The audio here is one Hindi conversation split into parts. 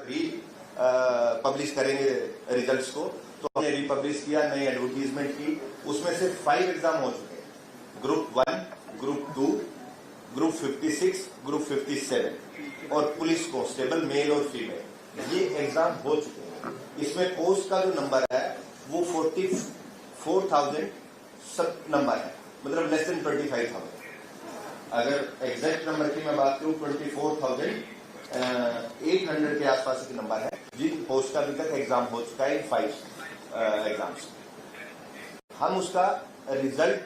री पब्लिश करेंगे रिजल्ट्स को, तो हमने रिपब्लिश किया, नई एडवर्टीजमेंट की। उसमें से 5 एग्जाम हो चुके हैं, ग्रुप 1, ग्रुप 2, ग्रुप 56, ग्रुप 57 और पुलिस कांस्टेबल मेल और फीमेल, ये एग्जाम हो चुके हैं। इसमें पोस्ट का जो नंबर है वो 44,000 सब नंबर है, मतलब लेस देन 25,000। अगर एग्जैक्ट नंबर की मैं बात करूं 24,800 के आसपास के नंबर है जिन पोस्ट का अभी तक एग्जाम हो चुका है, 5 एग्जाम्स। हम उसका रिजल्ट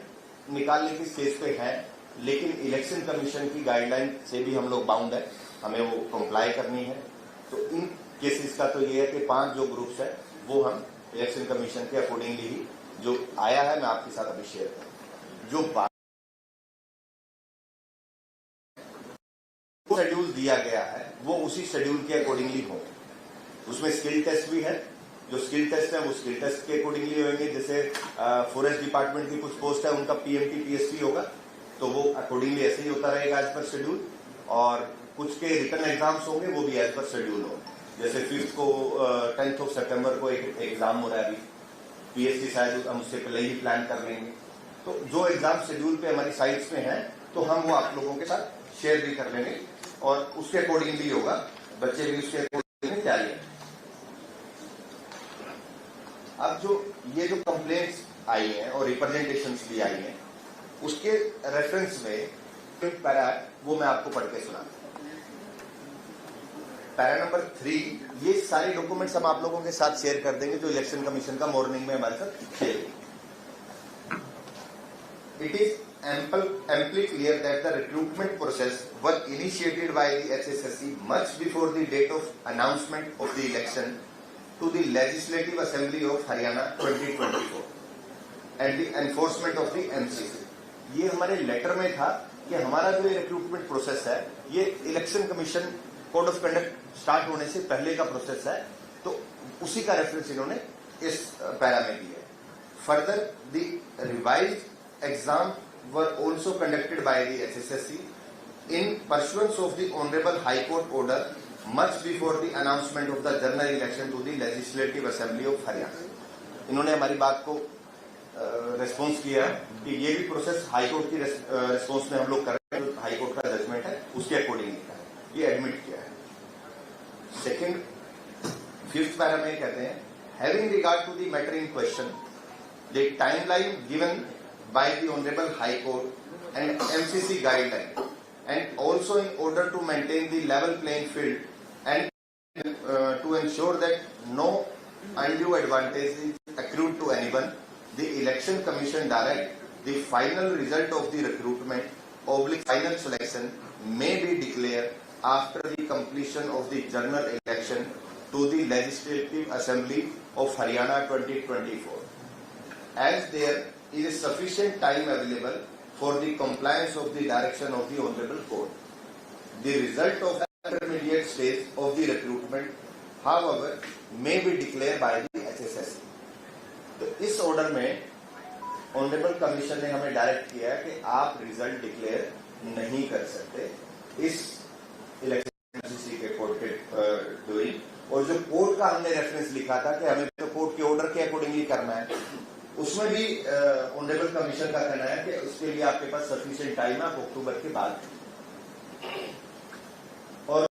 निकालने की स्टेज पे हैं, लेकिन इलेक्शन कमीशन की गाइडलाइन से भी हम लोग बाउंड है, हमें वो कंप्लाई करनी है। तो इन केसेस का तो ये है कि 5 जो ग्रुप्स है वो हम इलेक्शन कमीशन के अकॉर्डिंगली ही जो आया है मैं आपके साथ अभी शेयर करूं। जो शेड्यूल दिया गया है वो उसी शेड्यूल के अकॉर्डिंगली हो। उसमें स्किल टेस्ट भी है, जो स्किल टेस्ट है वो स्किल टेस्ट के अकॉर्डिंगली होंगे। जैसे फॉरेस्ट डिपार्टमेंट की कुछ पोस्ट है उनका पीएमटी पीएसटी होगा, तो वो अकॉर्डिंगली ऐसे ही होता रहेगा एज पर शेड्यूल। और कुछ के रिटर्न एग्जाम्स होंगे वो भी एज पर शेड्यूल होंगे। जैसे 5th को 10th ऑफ सितंबर को एक एग्जाम हो रहा है, अभी पीएसटी शायद हम उससे पहले ही प्लान कर लेंगे। तो जो एग्जाम शेड्यूल पे हमारी साइट्स में है तो हम वो आप लोगों के साथ शेयर भी कर लेंगे और उसके अकॉर्डिंगली होगा, बच्चे भी उसके अकॉर्डिंगली तैयारी है। अब जो ये जो कंप्लेंट्स आई हैं और रिप्रेजेंटेशंस भी आई हैं, उसके रेफरेंस में पैरा वो मैं आपको पढ़ के सुना। पैरा नंबर 3, ये सारे डॉक्यूमेंट्स हम आप लोगों के साथ शेयर कर देंगे जो इलेक्शन कमीशन का मॉर्निंग में हमारे साथ share. It is amply clear that the recruitment process was initiated by the HSSC much before the date of announcement of the election to the Legislative Assembly of Haryana 2024 and the enforcement of the MCC। ये हमारे लेटर में था कि हमारा जो रिक्रूटमेंट प्रोसेस है ये election commission code of conduct start होने से पहले का प्रोसेस है, तो उसी का रेफरेंस इन्होंने इस पैरा में दिया है। Further the revised exam were also conducted by the HSSC in pursuance of the Honorable High Court order much before the announcement of the general election to the Legislative Assembly of Haryana। इन्होंने हमारी बात को रेस्पॉन्स किया है कि ये भी प्रोसेस हाई कोर्ट की रेस्पॉन्स में हम लोग कर रहे हैं, जो हाई कोर्ट का जजमेंट है उसके अकॉर्डिंगली ये एडमिट किया है। सेकेंड 5th पैरा में कहते हैं, having regard to the matter in question the timeline given by the Honorable High Court and MCC guideline, and also in order to maintain the level playing field and to ensure that no undue advantage is accrued to anyone, the Election Commission direct the final result of the recruitment / final selection may be declared after the completion of the general election to the Legislative Assembly of Haryana 2024, as there is sufficient time available for the compliance of the direction of the Honorable Court. The result of the intermediate stage of the recruitment, however, may be declared by the HSSC। तो इस ऑर्डर में ऑनरेबल कमीशन ने हमें डायरेक्ट किया है कि आप रिजल्ट डिक्लेयर नहीं कर सकते इस इलेक्शन एमसीसी के कोर्ट के ड्यूरिंग। और जो कोर्ट का हमने रेफरेंस लिखा था कि हमें तो कोर्ट के ऑर्डर के अकॉर्डिंगली करना है, उसमें भी ऑनरेबल कमीशन का कहना है कि उसके लिए आपके पास सफिशिएंट टाइम है, अक्टूबर के बाद। और